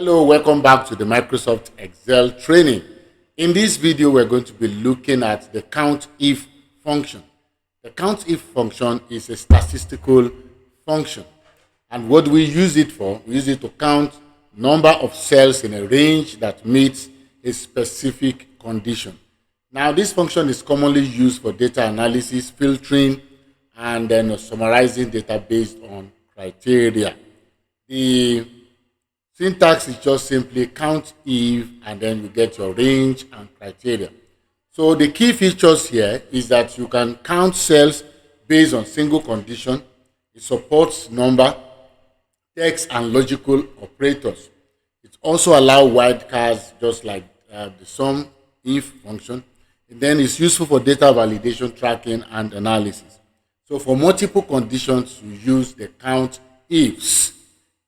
Hello, welcome back to the Microsoft Excel training. In this video, we're going to be looking at the COUNTIF function. The COUNTIF function is a statistical function. And what we use it for, we use it to count number of cells in a range that meets a specific condition. Now, this function is commonly used for data analysis, filtering, and then summarizing data based on criteria. The syntax is just simply COUNTIF, and then you get your range and criteria. So the key features here is that you can count cells based on single condition. It supports number, text, and logical operators. It also allows wildcards, just like the sum if function. And then it's useful for data validation, tracking, and analysis. So for multiple conditions, you use the COUNTIFs.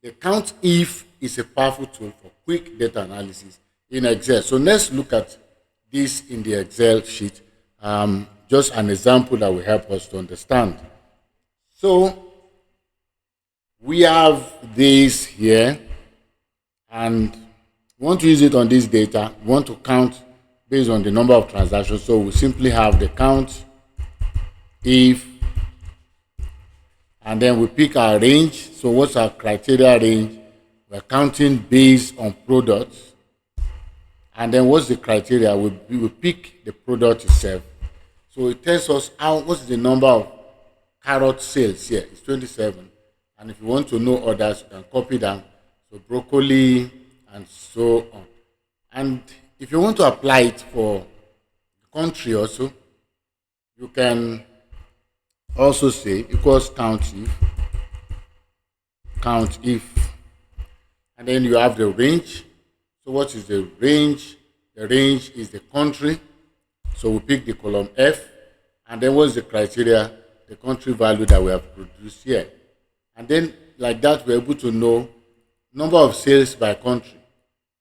The COUNTIF is a powerful tool for quick data analysis in Excel. So let's look at this in the Excel sheet. Just an example that will help us to understand. So we have this here, and we want to use it on this data. We want to count based on the number of transactions. So we simply have the COUNTIF, and then we pick our range. So what's our criteria range? We're counting based on products. And then what's the criteria? We pick the product itself. So it tells us what's the number of carrot sales here. It's 27. And if you want to know others, you can copy them. So broccoli and so on. And if you want to apply it for the country also, you can also say equals COUNTIF, and then you have the range. So what is the range? The range is the country. So we pick the column F, and then what's the criteria? The country value that we have produced here. And then like that, we're able to know number of sales by country.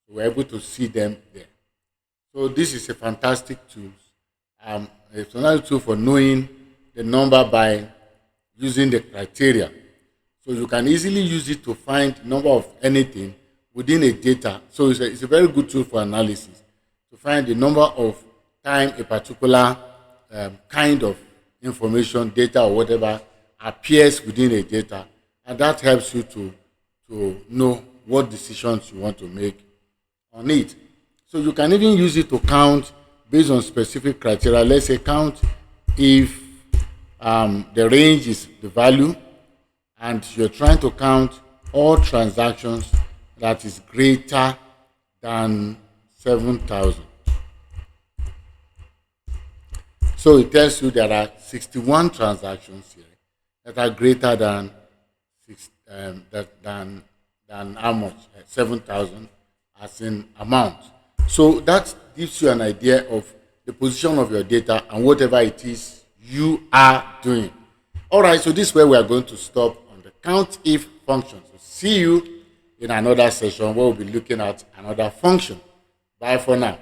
We're able to see them there. So this is a fantastic tool. It's another tool for knowing the number by using the criteria. So you can easily use it to find number of anything within a data. So it's a very good tool for analysis, to find the number of time a particular kind of information, data or whatever appears within a data. And that helps you to know what decisions you want to make on it. So you can even use it to count based on specific criteria. Let's say count if the range is the value, and you're trying to count all transactions that is greater than 7,000. So it tells you there are 61 transactions here that are greater than how much? 7,000 as in amount. So that gives you an idea of the position of your data and whatever it is you are doing. All right, so this is where we are going to stop on the COUNTIF function. So see you in another session where we'll be looking at another function. Bye for now.